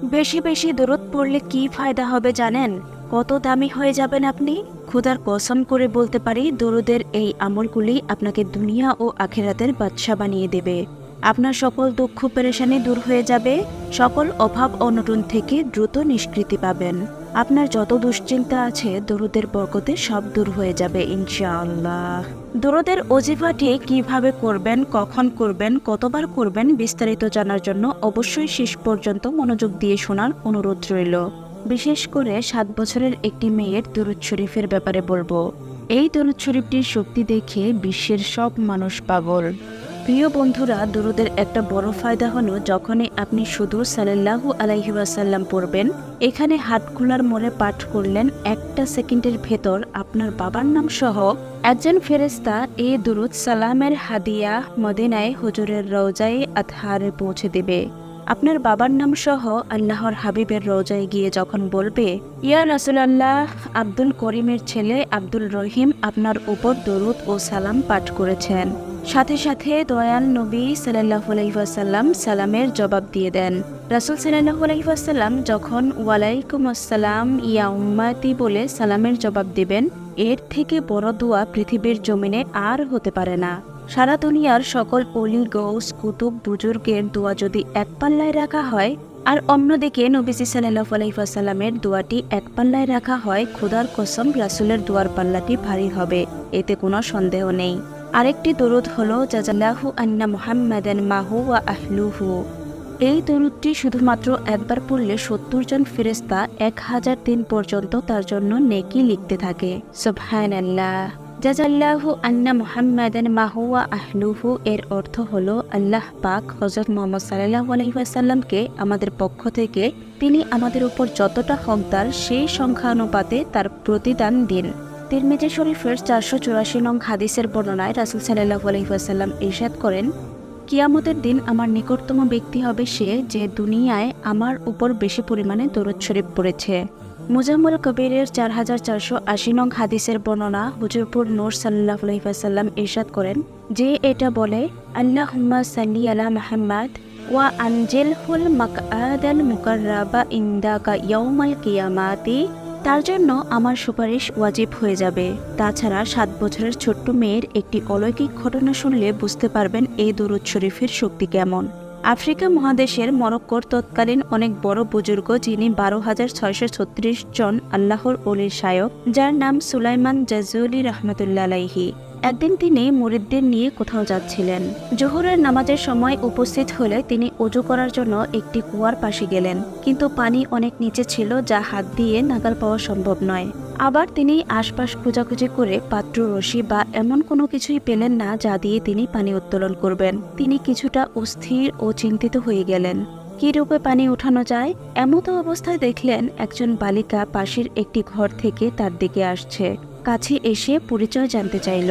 বেশি বেশি দরুদ পড়লে কি ফায়দা হবে জানেন? কত দামি হয়ে যাবেন আপনি। খোদার কসম করে বলতে পারি, দরুদের এই আমলগুলি আপনাকে দুনিয়া ও আখিরাতের বাদশা বানিয়ে দেবে। আপনার সকল দুঃখ পেরেশানি দূর হয়ে যাবে, সকল অভাব অনটন থেকে দ্রুত নিষ্কৃতি পাবেন। আপনার যত দুশ্চিন্তা আছে দরুদের বরকতে সব দূর হয়ে যাবে ইনশাআল্লাহ। দরুদের ওজিফাটি কিভাবে করবেন, কখন করবেন, কতবার করবেন বিস্তারিত জানার জন্য অবশ্যই শেষ পর্যন্ত মনোযোগ দিয়ে শোনার অনুরোধ রইল। বিশেষ করে 7 বছরের একটি মেয়ের দরুদ শরীফের ব্যাপারে বলবো। এই দরুদ শরীফটির শক্তি দেখে বিশ্বের সব মানুষ পাগল। প্রিয় বন্ধুরা, দরুদের একটা বড় ফায়দা হলো যখনই আপনি শুধু সাল্লাল্লাহু আলাইহি ওয়াসাল্লাম পড়বেন, এখানে হাত খোলার মোড়ে পাঠ করলেন, একটা সেকেন্ডের ভেতর আপনার বাবার নাম সহ একজন ফেরেশতা এই দরুদ সালামের হাদিয়া মদিনায় হুজুরের রওজায়ে আতহারে পৌঁছে দেবে। আপনার বাবার নাম সহ আল্লাহর হাবিবের রওজায় গিয়ে যখন বলবে, ইয়া রাসূলুল্লাহ, আব্দুল করিমের ছেলে আব্দুল রহিম আপনার উপর দরুদ ও সালাম পাঠ করেছেন, সাথে সাথে দয়াল নবী সাল্লাল্লাহু আলাইহি ওয়াসাল্লাম সালামের জবাব দিয়ে দেন। রাসূল সাল্লাল্লাহু আলাইহি ওয়াসাল্লাম যখন ওয়ালাইকুম আসসালাম ইয়া উম্মতি বলে সালামের জবাব দিবেন, এর থেকে বড় দোয়া পৃথিবীর জমিনে আর হতে পারে না। সারা দুনিয়ার সকল অলি গৌস কুতুব বুজুর্গের দোয়া যদি এক পাল্লায় রাখা হয়, আর অন্যদিকে নবীজি সাল্লাল্লাহু আলাইহি ওয়াসাল্লামের দোয়াটি এক পাল্লায় রাখা হয়, খোদার কসম রাসূলের দোয়ার পাল্লাটি ভারী হবে, এতে কোনো সন্দেহ নেই। আরেকটি দরুদ হলো জাযাল্লাহু আন্না মুহাম্মাদান মাহু ওয়া আহলুহু। এই দরুদটি শুধুমাত্র একবার পড়লে 70 জন ফেরেশতা 1000 দিন পর্যন্ত তার জন্য নেকি লিখতে থাকে। সুবহানাল্লাহ। জাযাল্লাহু আন্না মুহাম্মাদান মাহু ওয়া আহলুহু এর অর্থ হলো আল্লাহ পাক হযরত মুহাম্মদ সাল্লাল্লাহু আলাইহি ওয়াসাল্লামকে আমাদের পক্ষ থেকে তিনি আমাদের উপর যতটা হকদার সেই সংখ্যানুপাতে তার প্রতিদান দিন। তিরমিজি শরীফের 484 নং হাদিসের বর্ণনায় রাসূল সাল্লাল্লাহু আলাইহি ওয়াসাল্লাম ইরশাদ করেন, কিয়ামতের দিন আমার নিকটতম ব্যক্তি হবে সে যে দুনিয়ায় আমার উপর বেশি পরিমাণে দরুদ শরীফ পড়েছে। মুজাম্মুল কবিরের 4480 নং হাদিসের বর্ণনা, হুজুরপুর নূর সাল্লাল্লাহু আলাইহি ওয়াসাল্লাম ইরশাদ করেন, যে এটা বলে আল্লাহুম্মা সাল্লি আলা মুহাম্মাদ ওয়া আনজিলহুল মাকআদাল মুকাররাবা ইনদাকা ইয়াউমাল কিয়ামাতি, তার জন্য আমার সুপারিশ ওয়াজিব হয়ে যাবে। তাছাড়া 7 বছরের ছোট্ট মেয়ের একটি অলৌকিক ঘটনা শুনলে বুঝতে পারবেন এই দরুদ শরীফের শক্তি কেমন। আফ্রিকা মহাদেশের মরক্কোর তৎকালীন অনেক বড় বুজুর্গ, যিনি 12,636 জন আল্লাহর ওলির শায়ক, যার নাম সুলাইমান জাজুলি রাহমাতুল্লাহ আলাইহি। একদিন তিনি মুরিদদের নিয়ে কোথাও যাচ্ছিলেন। জোহরের নামাজের সময় উপস্থিত হলে তিনি ওযু করার জন্য একটি কুয়ার পাশে গেলেন, কিন্তু পানি অনেক নিচে ছিল, যা হাত দিয়ে নাগাল পাওয়া সম্ভব নয়। আবার তিনি আশপাশ খোঁজাখুঁজি করে পাত্র, রশি বা এমন কোনো কিছুই পেলেন না যা দিয়ে তিনি পানি উত্তোলন করবেন। তিনি কিছুটা অস্থির ও চিন্তিত হয়ে গেলেন। কি রূপে পানি উঠানো যায়? এমতো অবস্থায় দেখলেন একজন বালিকা পাশের একটি ঘর থেকে তার দিকে আসছে। কাছে এসে পরিচয় জানতে চাইল।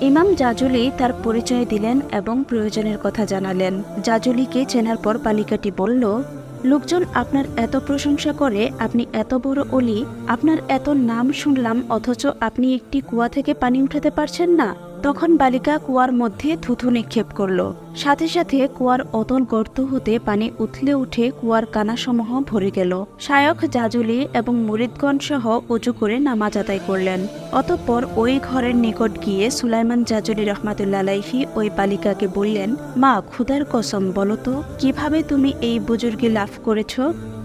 ইমাম জাজুলি তার পরিচয় দিলেন এবং প্রয়োজনের কথা জানালেন। জাজুলিকে চেনার পর বালিকাটি বলল, লোকজন আপনার এত প্রশংসা করে, আপনি এত বড় ওলি, আপনার এত নাম শুনলাম, অথচ আপনি একটি কুয়া থেকে পানি উঠাতে পারছেন না। তখন বালিকা কুয়ার মধ্যে থুথু নিক্ষেপ করল। সাথে সাথে কুয়ার অতল গর্ত হতে পানি উথলে উঠে কুয়ার কানাসমূহ ভরে গেল। শায়খ জাজুলি এবং মুরিদগণ সহ উঁচু করে নামাজ আদায় করলেন। অতঃপর ওই ঘরের নিকট গিয়ে সুলাইমান জাজুলি রহমাতুল্লাহ আলাইহি ওই বালিকাকে বললেন, মা, খুদার কসম বলো তো, কিভাবে তুমি এই বুজুর্গি লাভ করেছ?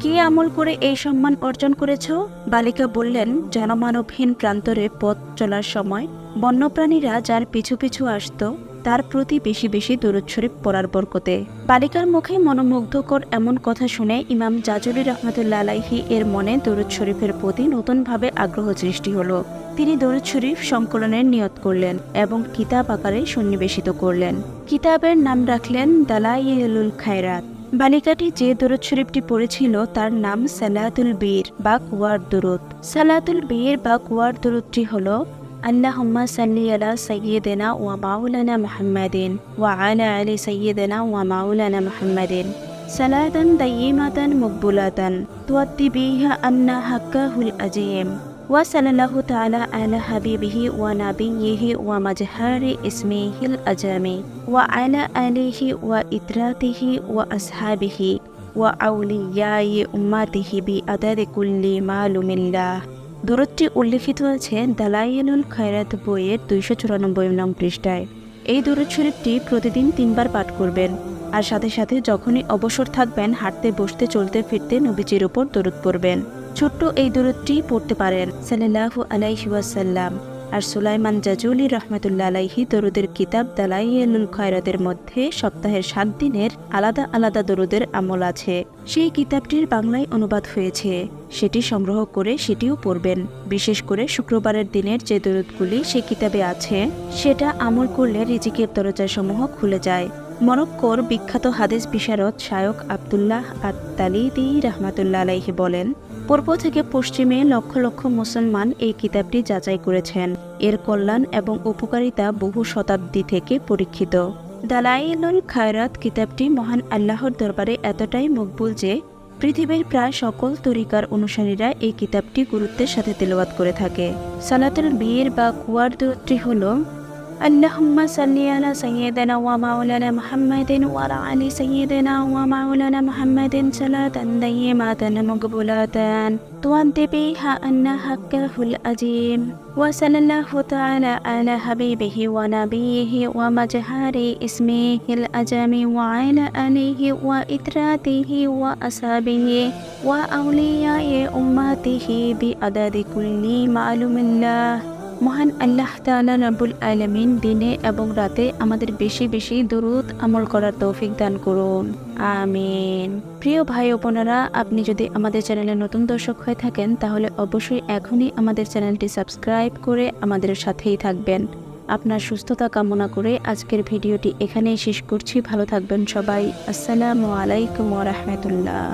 কি আমল করে এই সম্মান অর্জন করেছ? বালিকা বললেন, জনমানবহীন প্রান্তরে পথ চলার সময় বন্যপ্রাণীরা যার পিছু পিছু আসত, তার প্রতি বেশি বেশি দরুদ শরীফ পড়ার বরকতে। বালিকার মুখে মনোমুগ্ধকর এমন কথা শুনে ইমাম জাজুলি রহমাতুল্লাহ আলাইহি এর মনে দরুদ শরীফের প্রতি নতুনভাবে আগ্রহ সৃষ্টি হলো। তিনি দরুদ শরীফ সংকলনের নিয়ত করলেন এবং কিতাব আকারে সন্নিবেশিত করলেন। কিতাবের নাম রাখলেন দালাইলুল খায়রাত। বালিকাটি যে দরুদ শরীফটি পড়েছিল তার নাম সালাতুল বীর বা কুয়ার দরুদ। সালাতুল বীর বা কুয়ার দরুদটি হলো, আল্লাহুম্মা সাল্লি আলা সাইয়্যিদিনা ওয়া মাওলানা মুহাম্মাদিন ওয়া আলা আলি সাইয়্যিদিনা ওয়া মাওলানা মুহাম্মাদিন সালাতান দাইয়িমাতান মাকবুলাতান তুআদ্দি বিহা আন্না হাক্কাহুল আযীম ওয়া সাল্লাল্লাহু তাআলা আলা হাবিবিহি ওয়া নাবিয়্যিহি ওয়া মাজহারি ইসমিহিল আজামি ওয়া আলা আলিহি ওয়া ইতরাতিহি ওয়া আসহাবিহি ওয়া আউলিয়াই উম্মাতিহি বিআদাদি কুল্লি মালুমিল্লাহ। দরুদটি উল্লেখিত আছে দালাইলুল খায়রাত বইয়ের 294 নং পৃষ্ঠায়। এই দরুদ শরীফটি প্রতিদিন 3 বার পাঠ করবেন। আর সাথে সাথে যখনই অবসর থাকবেন, হাঁটতে বসতে চলতে ফিরতে নবীজির উপর দরুদ পড়বেন। ছোট্ট এই দরুদটি পড়তে পারেন সাল্লাল্লাহু আলাইহি ওয়াসাল্লাম। আর সুলাইমান জাজুলি রহমাতুল্লাহ আলাইহি দরুদের কিতাব দালাইলুল খায়রাতের মধ্যে সপ্তাহের 7 দিনের আলাদা আলাদা দরুদের আমল আছে। সেই কিতাবটির বাংলায় অনুবাদ হয়েছে, সেটি সংগ্রহ করে সেটিও পড়বেন। বিশেষ করে শুক্রবারের দিনের যে দরুদগুলি সেই কিতাবে আছে, সেটা আমল করলে রিজিকের দরজাসমূহ খুলে যায়। মরক্কোর বিখ্যাত হাদিস বিশারদ শায়খ আব্দুল্লাহ আত-তালিদি রহমাতুল্লাহ আলাইহি বলেন, পূর্ব থেকে পশ্চিমে লক্ষ লক্ষ মুসলমান এই কিতাবটি যাচাই করেছেন। এর কল্যাণ এবং উপকারিতা বহু শতাব্দী থেকে পরীক্ষিত। দালাইলুল খায়রাত কিতাবটি মহান আল্লাহর দরবারে এতটাই মকবুল যে পৃথিবীর প্রায় সকল তরিকার অনুসারীরা এই কিতাবটি গুরুত্বের সাথে তেলাওয়াত করে থাকে। সালাতুল বীর বা কুয়ার দরুদটি হল আল্লাহুম্মা সাল্লি আলা সাইয়্যিদিনা ওয়া মাওলানা মুহাম্মাদিন ওয়া আলা আলি সাইয়্যিদিনা ওয়া মাওলানা মুহাম্মাদিন সালাতান দাইয়িমাতান মাকবুলাতান তুআদ্দি বিহা আন্না হাক্কাহুল আযীম ওয়া সাল্লাল্লাহু তাআলা আলা হাবিবিহি ওয়া নাবিয়িহি ওয়া মাজহারি ইসমিহিল আজামি ওয়া আলা আলিহি ওয়া ইতরাতিহি ওয়া আসহাবিহি ওয়া আউলিয়াই উম্মাতিহি বিআদাদি কুল্লি মালুমিল্লাহ। মহান আল্লাহ তাআলা রাব্বুল আলামিন দিনে এবং রাতে আমাদের বেশি বেশি দরুদ আমল করার তৌফিক দান করুন, আমিন। প্রিয় ভাই ও বোনেরা, আপনি যদি আমাদের চ্যানেলে নতুন দর্শক হয়ে থাকেন তাহলে অবশ্যই এখনই আমাদের চ্যানেলটি সাবস্ক্রাইব করে আমাদের সাথেই থাকবেন। আপনার সুস্থতা কামনা করে আজকের ভিডিওটি এখানেই শেষ করছি। ভালো থাকবেন সবাই। আসসালামু আলাইকুম ওয়া রাহমাতুল্লাহ।